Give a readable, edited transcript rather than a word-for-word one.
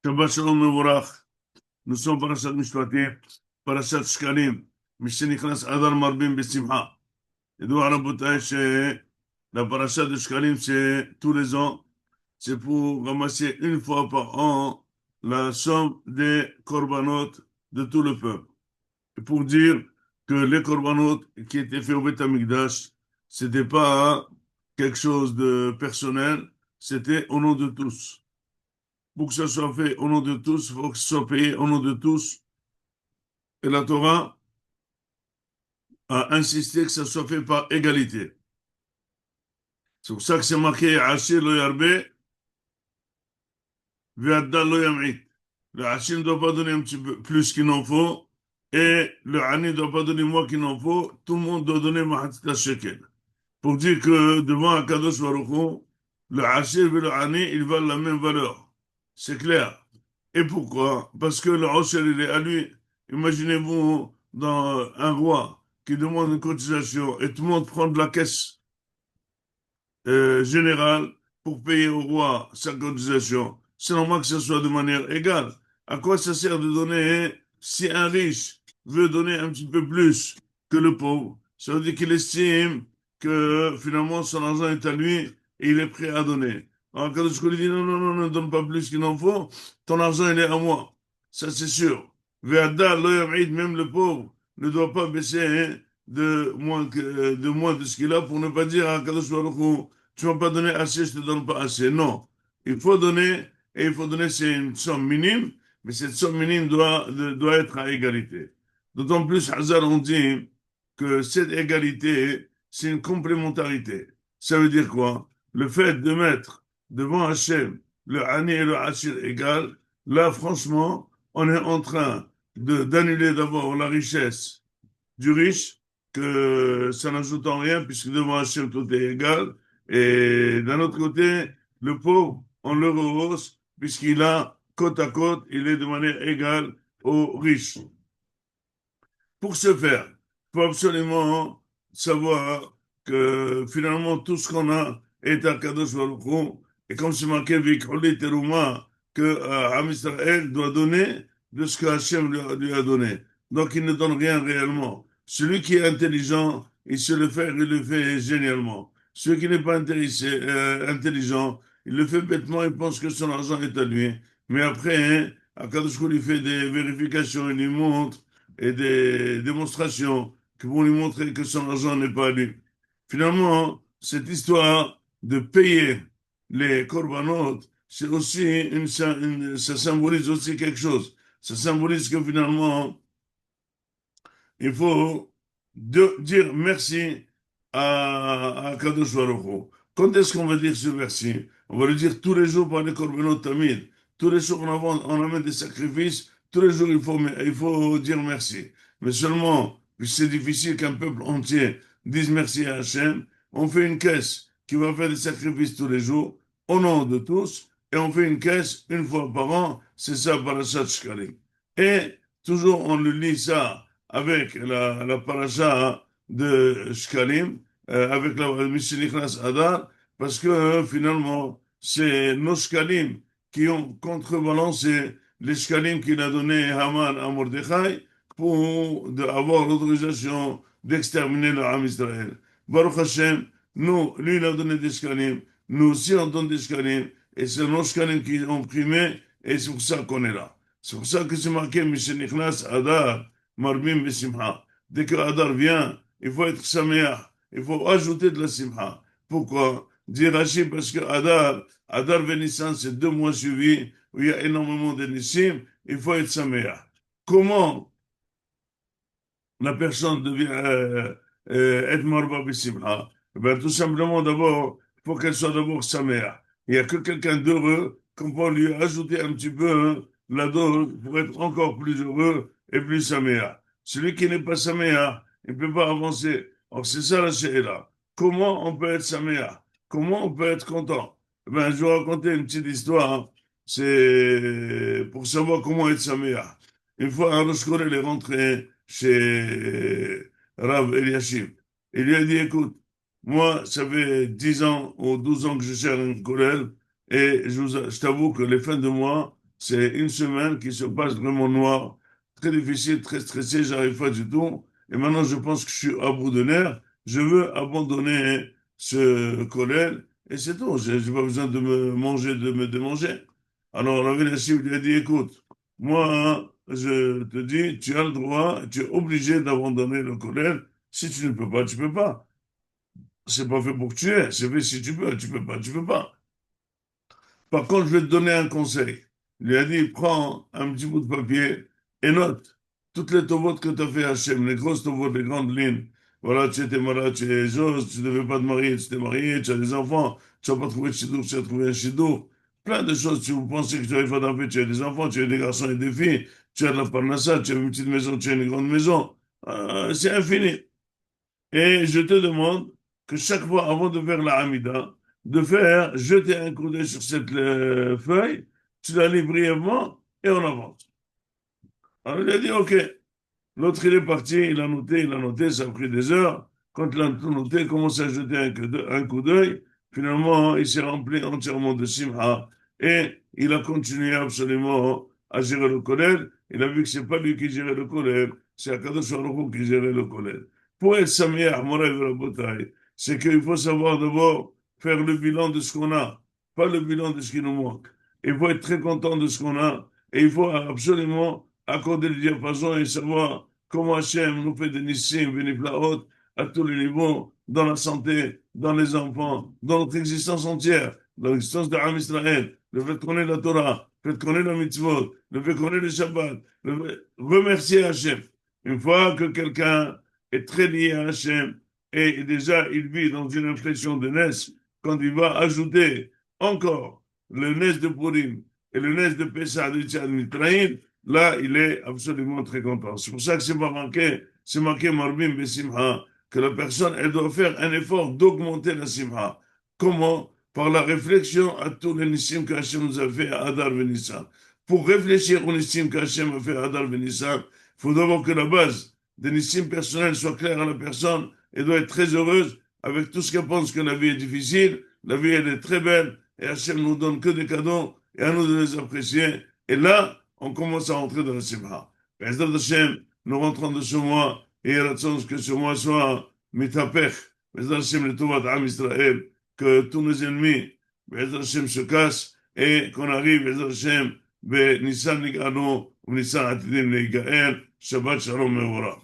Shabbat Shalom Mevorach. Nous sommes parashat Mishpatim, parashat Shkalim, Mishenichnas Adar Marbim Besimcha. Et donc, Rabotai, la parashat de Shkalim, c'est tous les ans, c'est pour ramasser une fois par an la somme des korbanot de tout le peuple. Et pour dire que les korbanot qui étaient faits au Beth Amikdash, c'était pas quelque chose de personnel, c'était au nom de tous. Pour que ça soit fait au nom de tous, il faut que ce soit payé au nom de tous. Et la Torah a insisté que ça soit fait par égalité. C'est pour ça que c'est marqué Hachir lo yarbe, ve'addal lo yam'it. Le Hachir ne doit pas donner un petit peu plus qu'il n'en faut, et le Ani ne doit pas donner moins qu'il n'en faut. Tout le monde doit donner Mahatzita Shekel. Pour dire que devant Akadosh Baruch Hu, le Hachir et le Ani, ils valent la même valeur. C'est clair. Et pourquoi? Parce que le Hachir, il est à lui. Imaginez-vous dans un roi qui demande une cotisation et tout le monde prend de la caisse générale pour payer au roi sa cotisation. C'est normal que ce soit de manière égale. À quoi ça sert de donner si un riche veut donner un petit peu plus que le pauvre? Ça veut dire qu'il estime que finalement son argent est à lui et il est prêt à donner. Alors quand je lui dis non, non, non, ne donne pas plus qu'il en faut, ton argent il est à moi. Ça c'est sûr. Ve'ada lo yam'id, même le pauvre ne doit pas baisser de moins de ce qu'il a pour ne pas dire à Kadosh Baruch Hu, tu ne m'as pas donné assez, je ne te donne pas assez. Non. Il faut donner, et il faut donner, c'est une somme minime, mais cette somme minime doit être à égalité. D'autant plus, Hazar, on dit que cette égalité, c'est une complémentarité. Ça veut dire quoi? Le fait de mettre devant Hachem le Hani et le Hachir égal, là, franchement, on est en train d'annuler d'abord la richesse du riche, que ça n'ajoute en rien, puisque devant Hachem, tout est égal. Et d'un autre côté, le pauvre, on le rehausse, puisqu'il a côte à côte, il est de manière égale aux riches. Pour ce faire, il faut absolument savoir que finalement, tout ce qu'on a est à Kadosh Baruch Hu. Et comme c'est marqué, Vikholit Teruma, que Am Israël doit donner de ce que Hachem lui a donné. Donc, il ne donne rien réellement. Celui qui est intelligent, il sait le faire, il le fait génialement. Celui qui n'est pas intelligent, il le fait bêtement, il pense que son argent est à lui. Mais après, hein, Akadosh Hu lui fait des vérifications, il lui montre et des démonstrations qui vont lui montrer que son argent n'est pas à lui. Finalement, cette histoire de payer les corbanotes, c'est aussi ça symbolise aussi quelque chose. Ça symbolise que finalement, il faut dire merci à Kadosh Baruch Hu. Quand est-ce qu'on va dire ce merci? On va le dire tous les jours par les corbanotes tamid. Tous les jours, on amène des sacrifices. Tous les jours, il faut dire merci. Mais seulement, c'est difficile qu'un peuple entier dise merci à Hachem. On fait une caisse qui va faire des sacrifices tous les jours, au nom de tous, et on fait une caisse une fois par an. C'est ça, Parashat Shkalim. Et toujours, on le lit ça avec la paracha de Shkalim, avec la Mishenichnas Adar, parce que finalement, c'est nos Shkalim qui ont contrebalancé les Shkalim qu'il a donné Haman à Mordechai pour avoir l'autorisation d'exterminer le Ham Israël. Baruch Hashem, nous, lui, il a donné des Shkalim, nous aussi, on donne des Shkalim, et c'est nos Shkalim qui ont primé, et c'est pour ça qu'on est là. C'est pour ça que c'est marqué Mishenichnas Adar. Marbim Besimha. Dès que Adar vient, il faut être Sameach. Il faut ajouter de la Simha. Pourquoi? Dire Rachid, parce que Adar Vénissan, c'est 2 mois suivis où il y a énormément de Nissim. Il faut être Sameach. Comment la personne devient être Marba Besimha? Ben, tout simplement, d'abord, il faut qu'elle soit d'abord Sameach. Il n'y a que quelqu'un d'heureux qu'on peut lui ajouter un petit peu la dose pour être encore plus heureux et plus Sameach. Celui qui n'est pas Sameach, il ne peut pas avancer. Alors, c'est ça la Sheila. Comment on peut être Sameach? Comment on peut être content? Ben, je vais raconter une petite histoire, hein. C'est pour savoir comment être Sameach. Une fois, un Rosh Kollel est rentré chez Rav Eliashib. Il lui a dit, écoute, moi, ça fait 10 ans ou 12 ans que je cherche un Kollel et je t'avoue que les fins de mois, C'est une semaine qui se passe vraiment noire, très difficile, très stressé, j'arrive pas du tout. Et maintenant, je pense que je suis à bout de nerfs. Je veux abandonner ce collègue et c'est tout. J'ai pas besoin de me manger, de me démanger. Alors, la Nashim lui a dit, écoute, moi, je te dis, tu as le droit, tu es obligé d'abandonner le collègue. Si tu ne peux pas, tu peux pas. C'est pas fait pour que tu aies, c'est fait si tu peux pas, tu peux pas. Par contre, je vais te donner un conseil. Il lui a dit, prends un petit bout de papier et note toutes les tobotes que tu as fait à Hachem, les grosses tobotes, les grandes lignes. Voilà, tu étais malade, tu es chose, tu ne devais pas te marier, tu t'es marié, tu as des enfants, tu n'as pas trouvé de chidour, tu as trouvé un chidour. Plein de choses, tu pensais que tu n'avais pas d'enfants, tu as des enfants, tu as des garçons et des filles, tu as de la parnassa, tu as une petite maison, tu as une grande maison. C'est infini. Et je te demande que chaque fois, avant de faire la Hamida, de faire jeter un coup d'œil sur cette feuille, tu la lis brièvement et on avance. Alors il a dit OK. L'autre, il est parti, il a noté, ça a pris des heures. Quand il a tout noté, il commence à jeter un coup d'œil. Finalement, il s'est rempli entièrement de simha et il a continué absolument à gérer le collège. Il a vu que c'est pas lui qui gérait le collège, c'est Akadosh Baruch Hu qui gérait le collège. Pour être Sameach, Moraï Rabotai, c'est qu'il faut savoir d'abord faire le bilan de ce qu'on a, pas le bilan de ce qui nous manque. Il faut être très content de ce qu'on a et il faut absolument accorder le diapason et savoir comment Hachem nous fait des nissim, beniflaot, à tous les niveaux, dans la santé, dans les enfants, dans notre existence entière, dans l'existence de Am Israël, le fait qu'on ait la Torah, le fait qu'on ait la mitzvot, le fait qu'on ait le Shabbat, remercier Hachem. Une fois que quelqu'un est très lié à Hachem et déjà il vit dans une impression de Nes, quand il va ajouter encore le Nes de Purim et le Nes de Pesach de Tchad Mitraïm, là, il est absolument très content. C'est pour ça que c'est marqué Marbim Besimha, que la personne, elle doit faire un effort d'augmenter la Simha. Comment? Par la réflexion à tous les Nissim qu'Hachem nous a fait à Adar Venissan. Pour réfléchir aux Nissim qu'Hachem a fait à Adar Venissan, il faut d'abord que la base des Nissim personnels soit claire à la personne et doit être très heureuse avec tout ce qu'elle pense que la vie est difficile. La vie, elle est très belle et Hachem nous donne que des cadeaux et à nous de les apprécier. Et là, on commence à rentrer dans la Simha. Bezrat Hashem, nous rentrons de ce mois, et il y que ce mois soit mitapech. Bezrat Hashem, le Tovat Am Israël, que tous nos ennemis, Bezrat Hashem, se cassent, et qu'on arrive, Bezrat Hashem, Nissan Nigano, ou Nissan Atidim Nigael, Shabbat Shalom Mevorah.